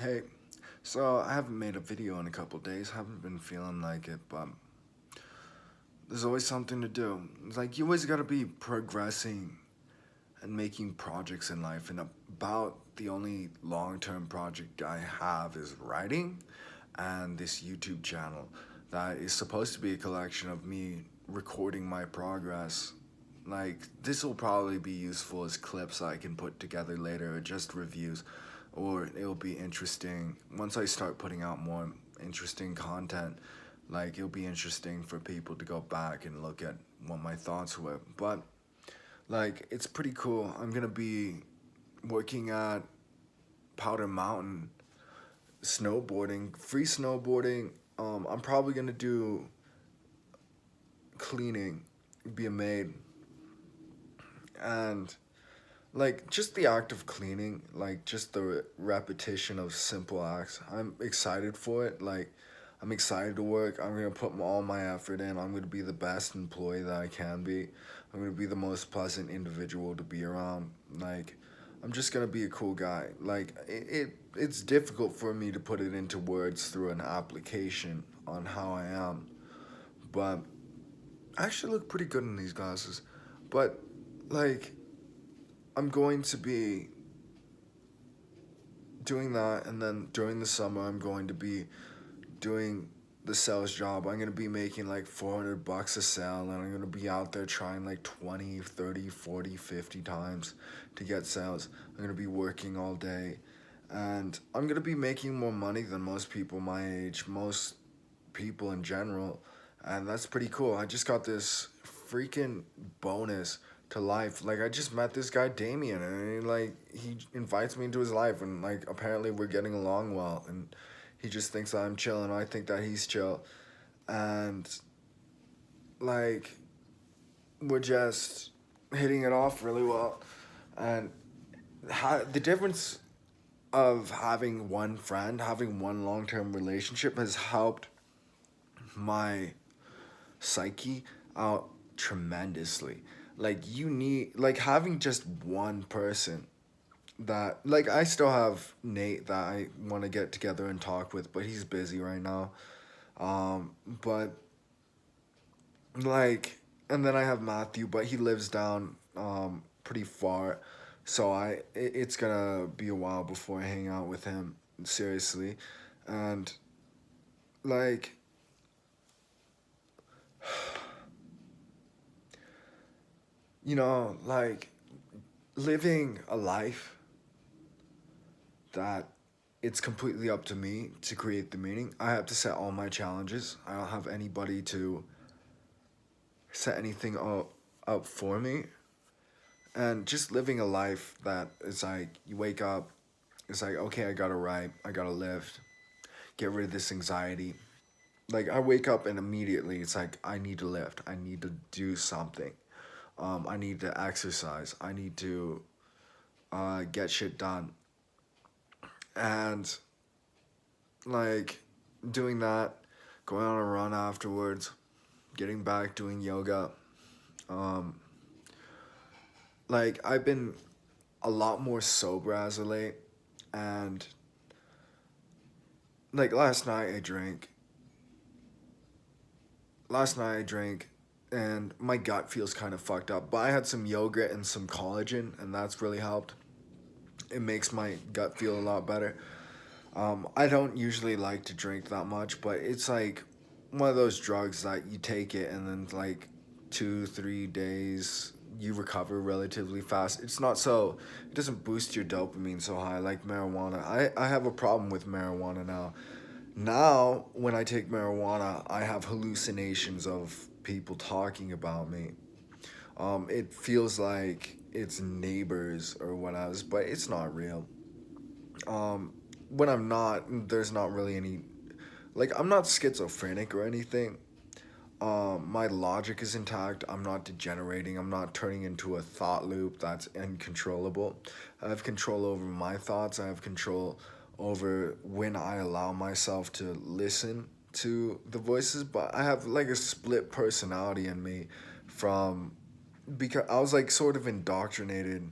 Hey, so I haven't made a video in a couple days. Haven't been feeling like it, but there's always something to do. It's like you always gotta be progressing and making projects in life. And about the only long-term project I have is writing and this YouTube channel that is supposed to be a collection of me recording my progress. Like, this will probably be useful as clips I can put together later, or just reviews, or it'll be interesting once I start putting out more interesting content. Like, it'll be interesting for people to go back and look at what my thoughts were. But like, it's pretty cool. I'm gonna be working at Powder Mountain, snowboarding, free snowboarding. I'm probably gonna do cleaning, be a maid, and like just the act of cleaning, like just the repetition of simple acts. I'm excited for it. Like, I'm excited to work. I'm gonna put all my effort in. I'm gonna be the best employee that I can be. I'm gonna be the most pleasant individual to be around. Like, I'm just gonna be a cool guy. Like, it's difficult for me to put it into words through an application on how I am, but I actually look pretty good in these glasses. But like, I'm going to be doing that, and then during the summer I'm going to be doing the sales job. I'm going to be making like 400 bucks a sale, and I'm going to be out there trying like 20, 30, 40, 50 times to get sales. I'm going to be working all day, and I'm going to be making more money than most people my age, most people in general, and that's pretty cool. I just got this freaking bonus to life. Like, I just met this guy Damien, and he invites me into his life, and like apparently we're getting along well, and he just thinks I'm chill, and I think that he's chill, and like we're just hitting it off really well, and the difference of having one friend, having one long term relationship has helped my psyche out tremendously. Like, you need, like, having just one person that, like, I still have Nate that I want to get together and talk with, but he's busy right now. But like, and then I have Matthew, but he lives down pretty far, so it's gonna be a while before I hang out with him seriously, and like, like, living a life that it's completely up to me to create the meaning. I have to set all my challenges. I don't have anybody to set anything up for me. And just living a life that is like, you wake up, it's like, okay, I gotta write, I gotta lift, get rid of this anxiety. Like, I wake up and immediately it's like, I need to lift, I need to do something. I need to exercise, I need to get shit done. And like, doing that, going on a run afterwards, getting back, doing yoga. Um, like, I've been a lot more sober as of late, and like last night I drank, and my gut feels kind of fucked up, but I had some yogurt and some collagen, and that's really helped. It makes my gut feel a lot better. I don't usually like to drink that much, but it's like one of those drugs that you take it, and then like 2 3 days you recover relatively fast. It doesn't boost your dopamine so high like marijuana. I have a problem with marijuana now. Now, when I take marijuana, I have hallucinations of people talking about me. It feels like it's neighbors or whatever, but it's not real. Um, when I'm not, there's not really any, like, I'm not schizophrenic or anything. My logic is intact. I'm not degenerating. I'm not turning into a thought loop that's uncontrollable. I have control over my thoughts. I have control over when I allow myself to listen to the voices, but I have like a split personality in me from, because I was like sort of indoctrinated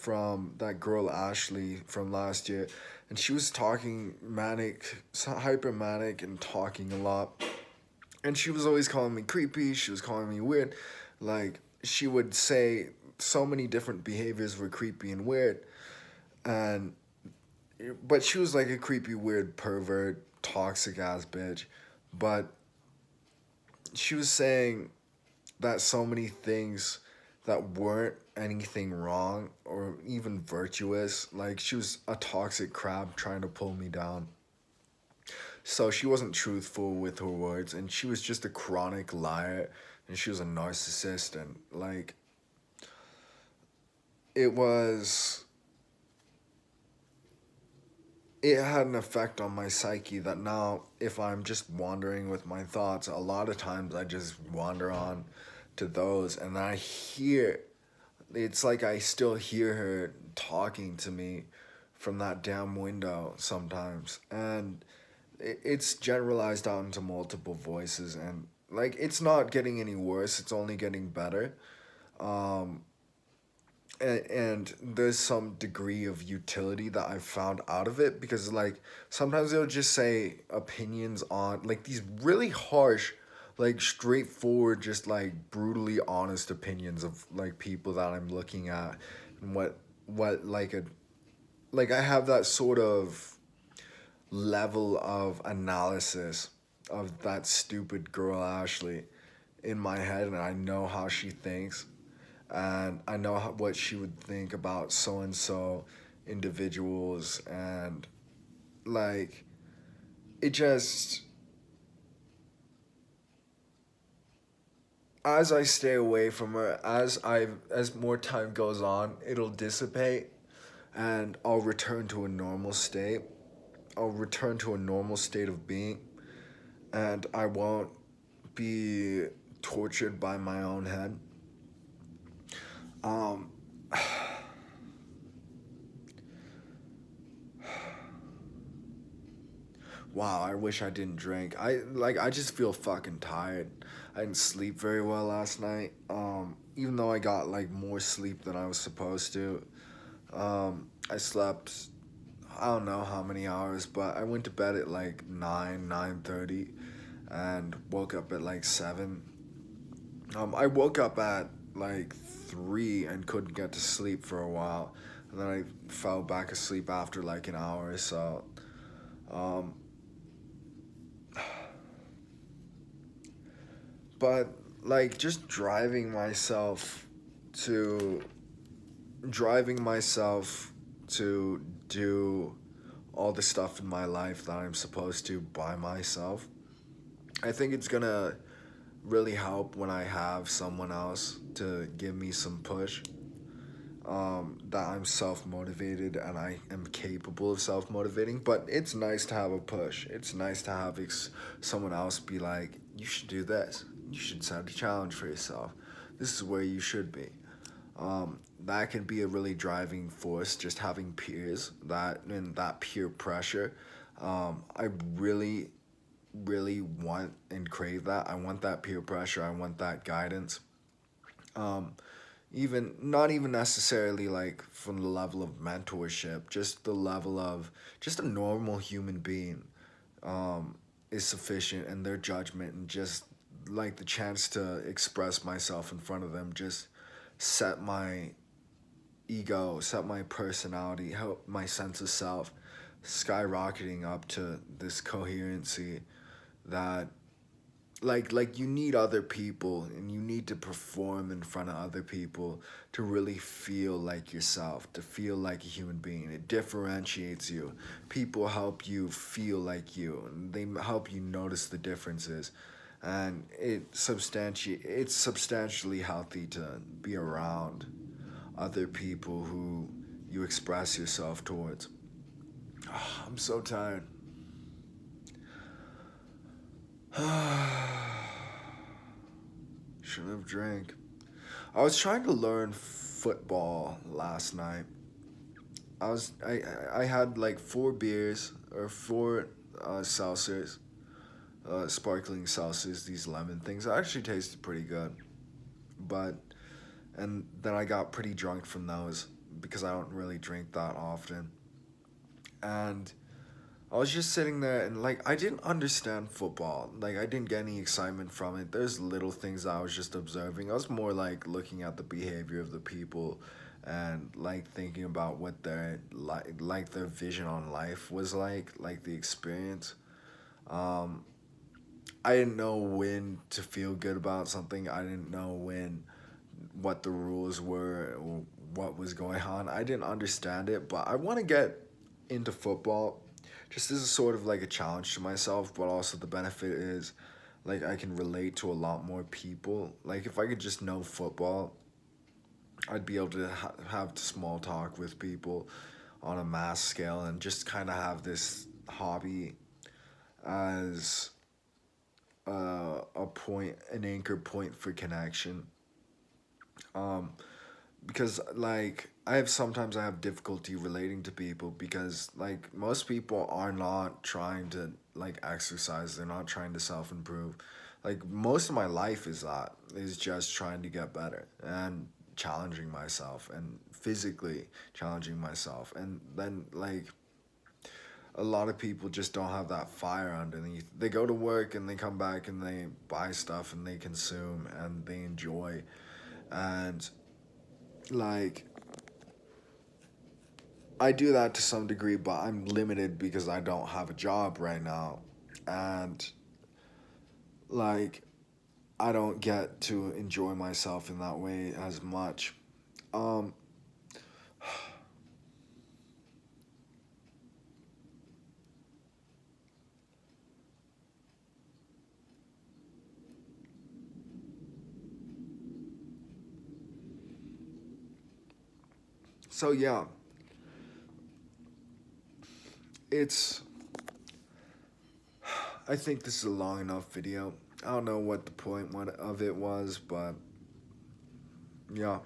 from that girl Ashley from last year, and she was talking manic, hyper manic, and talking a lot. And she was always calling me creepy. She was calling me weird. Like she would say so many different behaviors were creepy and weird, and but she was like a creepy, weird pervert, toxic ass bitch. But she was saying that so many things that weren't anything wrong or even virtuous. Like she was a toxic crab trying to pull me down. So she wasn't truthful with her words, and she was just a chronic liar, and she was a narcissist, and like it was it had an effect on my psyche that now if I'm just wandering with my thoughts, a lot of times I just wander on to those, and I hear it's like I still hear her talking to me from that damn window sometimes, and it's generalized out into multiple voices, and like it's not getting any worse, it's only getting better. um and there's some degree of utility that I've found out of it, because like sometimes they'll just say opinions on like these really harsh, like straightforward, just like brutally honest opinions of like people that I'm looking at, and what like a like I have that sort of level of analysis of that stupid girl Ashley in my head, and I know how she thinks, and I know what she would think about so and so individuals, and like it just, as I stay away from her, as more time goes on, it'll dissipate, and I'll return to a normal state. I'll return to a normal state of being, and I won't be tortured by my own head. Um, wow, I wish I didn't drink. I just feel fucking tired. I didn't sleep very well last night. Even though I got like more sleep than I was supposed to. I slept I don't know how many hours, but I went to bed at like 9:30, and woke up at like 7. I woke up at like 3 and couldn't get to sleep for a while, and then I fell back asleep after like an hour or so. Um, but like just to driving myself to do all the stuff in my life that I'm supposed to by myself. I think it's gonna really help when I have someone else to give me some push. That I'm self motivated and I am capable of self motivating. But it's nice to have a push. It's nice to have someone else be like, you should do this. You should set a challenge for yourself. This is where you should be. That can be a really driving force, just having peers, that and that peer pressure. I really, really want and crave that. I want that peer pressure. I want that guidance. Um, Even not even necessarily like from the level of mentorship, just the level of just a normal human being um, is sufficient, and their judgment and just like the chance to express myself in front of them, just set my ego, set my personality, help my sense of self skyrocketing up to this coherency that like you need other people, and you need to perform in front of other people to really feel like yourself, to feel like a human being. It differentiates you. People help you feel like you, and they help you notice the differences, and it's substantially healthy to be around other people who you express yourself towards. I'm so tired. Shouldn't have drank. I was trying to learn football last night. I had like 4 beers or 4 seltzers, sparkling seltzers. These lemon things actually tasted pretty good, but and then I got pretty drunk from those because I don't really drink that often. And I was just sitting there and like I didn't understand football. Like I didn't get any excitement from it. There's little things I was just observing. I was more like looking at the behavior of the people and like thinking about what their like their vision on life was like the experience. Um I didn't know when to feel good about something. I didn't know when what the rules were or what was going on. I didn't understand it, but I want to get into football just as a sort of like a challenge to myself, but also the benefit is like I can relate to a lot more people. Like if I could just know football, I'd be able to have small talk with people on a mass scale and just kind of have this hobby as a point, an anchor point for connection. Um, because like I have difficulty relating to people because like most people are not trying to like exercise, they're not trying to self-improve. Like most of my life is just trying to get better and challenging myself and physically challenging myself. And then like a lot of people just don't have that fire underneath. They go to work and they come back and they buy stuff and they consume and they enjoy. And like I do that to some degree, but I'm limited because I don't have a job right now. And like I don't get to enjoy myself in that way as much. Um so yeah, it's I think this is a long enough video. I don't know what the point of it was, but yeah.